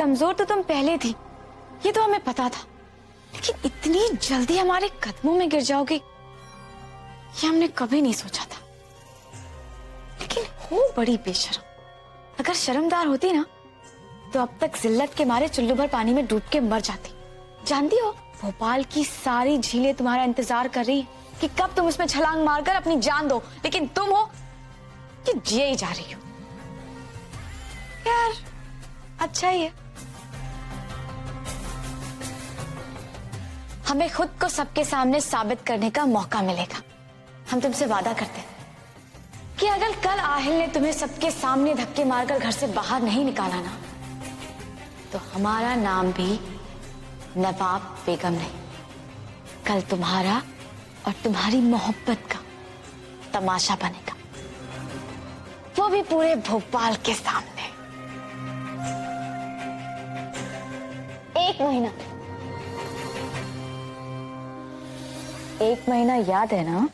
कमजोर तो तुम पहले थी, ये तो हमें पता था, लेकिन इतनी जल्दी हमारे कदमों में गिर जाओगे ये हमने कभी नहीं सोचा था। लेकिन हो बड़ी बेशर्म। अगर शर्मदार होती ना तो अब तक जिल्लत के मारे चुल्लू भर पानी में डूब के मर जाती। जानती हो, भोपाल की सारी झीलें तुम्हारा इंतजार कर रही कि कब तुम उसमें छलांग मारकर अपनी जान दो, लेकिन तुम हो कि जिए ही जा रही हो। यार अच्छा ही है, हमें खुद को सबके सामने साबित करने का मौका मिलेगा। हम तुमसे वादा करते हैं कि अगर कल आहिल ने तुम्हें सबके सामने धक्के मारकर घर से बाहर नहीं निकाला ना, तो हमारा नाम भी नवाब बेगम नहीं, कल तुम्हारा और तुम्हारी मोहब्बत का तमाशा बनेगा, वो भी पूरे भोपाल के सामने। एक महीना याद है ना?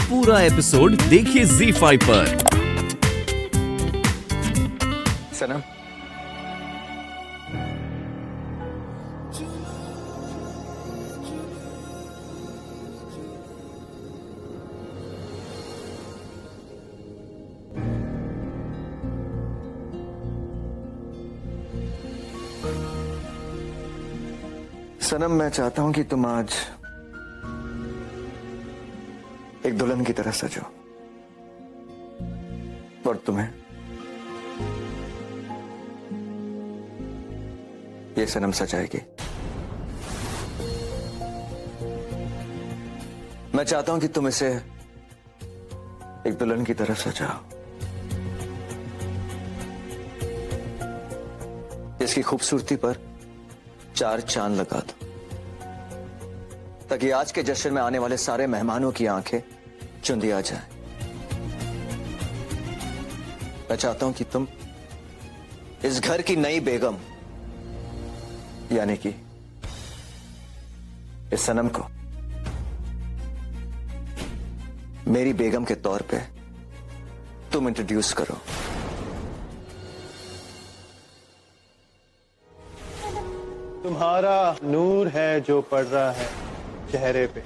पूरा एपिसोड देखिए ZEE5 पर। सनम, सनम मैं चाहता हूं कि तुम आज एक दुल्हन की तरह सजो और तुम्हें ये सनम सजाएगी। मैं चाहता हूं कि तुम इसे एक दुल्हन की तरह सजाओ, इसकी खूबसूरती पर 4 चांद लगा दो, ताकि आज के जश्न में आने वाले सारे मेहमानों की आंखें चुंदी आ जाए। मैं चाहता हूं कि तुम इस घर की नई बेगम यानी कि इस सनम को मेरी बेगम के तौर पे तुम इंट्रोड्यूस करो। तुम्हारा नूर है जो पड़ रहा है चेहरे पे,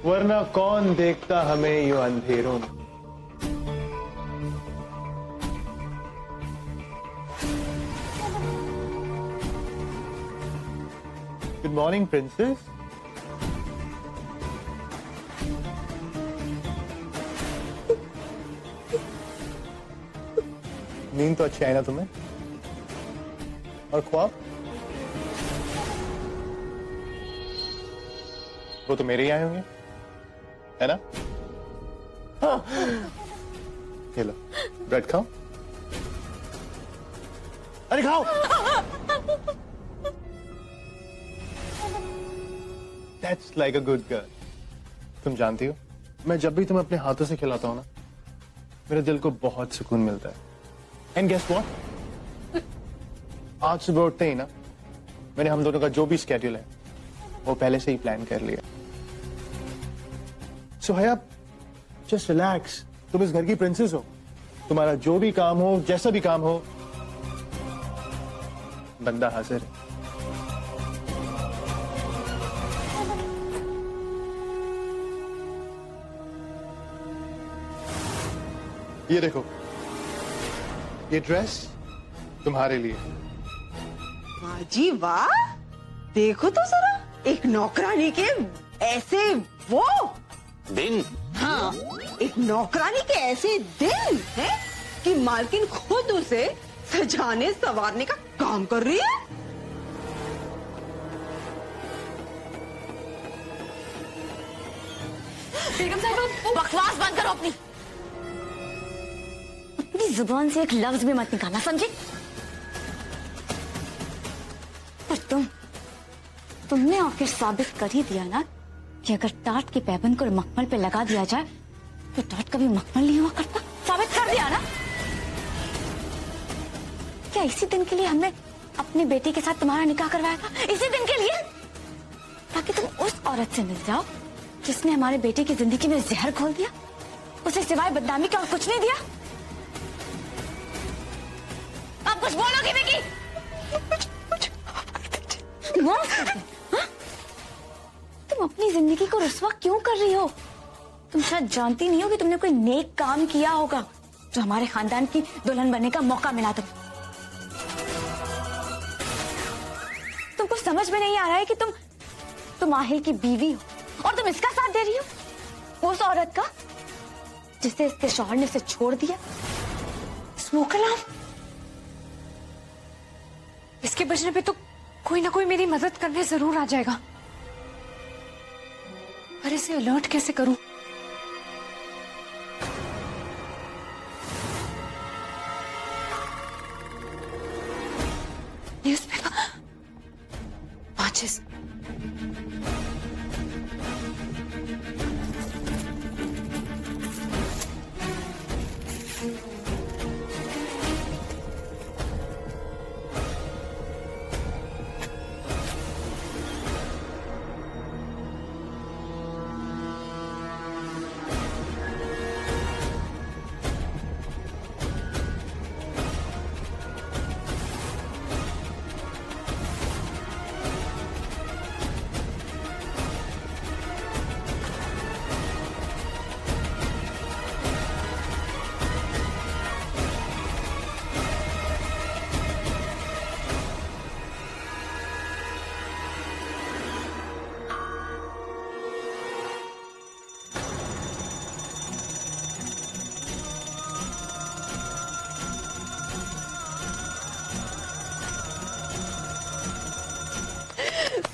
वरना कौन देखता हमें यूं अंधेरों में। Good morning princess. नींद तो अच्छी आई ना तुम्हें? और ख्वाब? वो तो मेरे ही आए होंगे, है ना? ये लो ब्रेड खाओ। अरे खाओ। That's like a good girl. तुम जानती हो, मैं जब भी तुम्हें अपने हाथों से खिलाता हूं ना, मेरे दिल को बहुत सुकून मिलता है। And guess what? आज सुबह उठते ही ना मैंने हम दोनों का जो भी स्केड्यूल है वो पहले से ही प्लान कर लिया। सो हया, जस्ट रिलैक्स। तुम इस घर की प्रिंसेस हो, तुम्हारा जो भी काम हो, जैसा भी काम हो, बंदा हाजिर है। ये देखो, ये ड्रेस तुम्हारे लिए। वाह जी वाह, देखो तो जरा, एक नौकरानी के ऐसे वो दिन। हाँ, एक नौकरानी के ऐसे दिन है कि मालकिन खुद उसे सजाने संवारने का काम कर रही है। बेगम साहिबा, बकवास बंद करो अपनी जुबान से एक लफ्ज भी मत निकालना, समझे? पर तुमने आखिर साबित कर ही दिया ना कि अगर टाट के पैबंद को मखमल पे लगा दिया जाए तो टाट कभी मखमल नहीं हुआ करता। साबित कर दिया ना। क्या इसी दिन के लिए हमने अपने बेटे के साथ तुम्हारा निकाह करवाया था? इसी दिन के लिए, ताकि तुम उस औरत से मिल जाओ जिसने हमारे बेटे की जिंदगी में जहर घोल दिया, उसे सिवाय बदनामी का और कुछ नहीं दिया। अब माफ कर दे, हाँ? तुम अपनी जिंदगी को रुस्वा क्यों कर रही हो? तुम शायद जानती नहीं हो कि तुमने कोई नेक काम किया होगा जो हमारे खानदान की दुल्हन बनने का मौका मिला तुमको समझ में नहीं आ रहा है कि तुम आहिल की बीवी हो और तुम इसका साथ दे रही हो, उस औरत का जिसे इसके शौहर ने उसे छोड़ दिया। स्मोकलाम, इसके बचने पे तो कोई ना कोई मेरी मदद करने जरूर आ जाएगा, पर इसे अलर्ट कैसे करूं? न्यूज़पेपर, माचिस।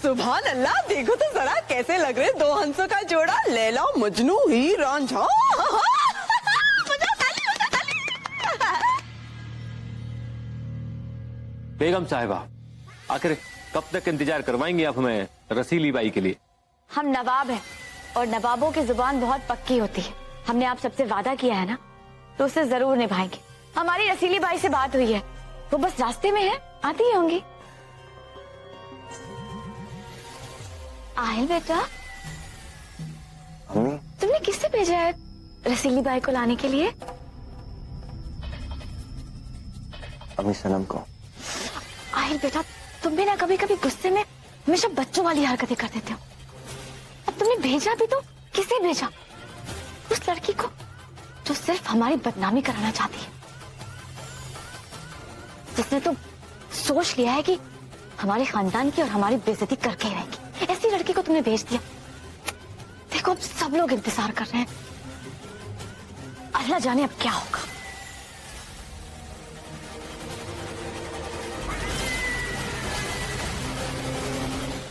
सुभान अल्लाह, देखो तो जरा कैसे लग रहे दो हंसों का जोड़ा, लैला मजनू ही रांझा। बेगम साहिबा, आखिर कब तक इंतजार करवाएंगे आप हमें रसीली बाई के लिए? हम नवाब हैं और नवाबों की जुबान बहुत पक्की होती है। हमने आप सबसे वादा किया है ना, तो उसे जरूर निभाएंगे। हमारी रसीली बाई से बात हुई है, वो बस रास्ते में है, आती ही होंगी। आहिल बेटा, तुमने किससे भेजा है रसीली बाई को लाने के लिए? अम्मी सनम को। आहिल बेटा, तुम भी ना कभी कभी गुस्से में हमेशा बच्चों वाली हरकतें कर देते हो। अब तुमने भेजा भी तो किसे भेजा? उस लड़की को जो सिर्फ हमारी बदनामी कराना चाहती है, जिसने तो सोच लिया है कि हमारे खानदान की और हमारी बेइज्जती करके ही रहेगी। ऐसी लड़की को तुमने भेज दिया। देखो, अब सब लोग इंतजार कर रहे हैं, अल्लाह जाने अब क्या होगा।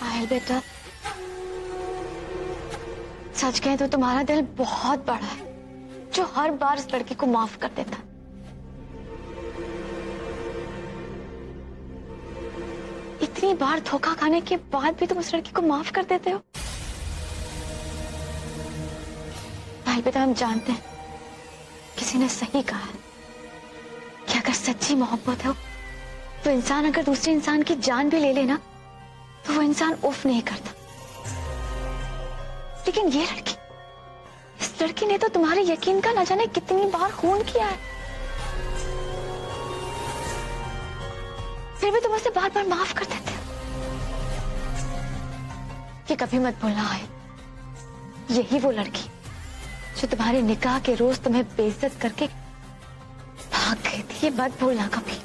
आहिल बेटा, सच कहें तो तुम्हारा दिल बहुत बड़ा है, जो हर बार इस लड़की को माफ कर देता। इतनी बार धोखा खाने के बाद भी तुम उस लड़की को माफ कर देते हो। भाई बेटा, हम जानते हैं किसी ने सही कहा है कि अगर सच्ची मोहब्बत हो तो इंसान अगर दूसरे इंसान की जान भी ले लेना तो वो इंसान उफ नहीं करता। लेकिन ये लड़की, इस लड़की ने तो तुम्हारे यकीन का न जाने कितनी बार खून किया है, फिर भी तुम उसे बार बार माफ कर देते हो। ये कभी मत भूलना है, यही वो लड़की जो तुम्हारे निकाह के रोज तुम्हें बेइज्जत करके भाग गई थी। ये मत भूलना कभी।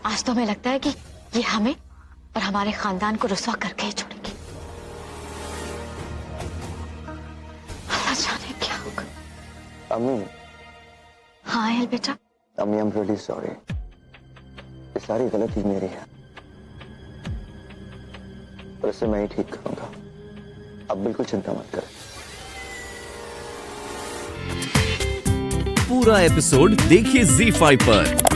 आज तो हमें लगता है कि ये हमें और हमारे खानदान को रुस्वा करके ही छोड़ेगी। अल्लाह जाने क्या होगा। अम्मी। हाँ आहिल बेटा। अम्मी, आई एम रियली सॉरी, ये सारी गलती मेरी है और इसे मैं ही ठीक करूंगा। अब बिल्कुल चिंता मत करें। पूरा एपिसोड देखिए ZEE5 पर।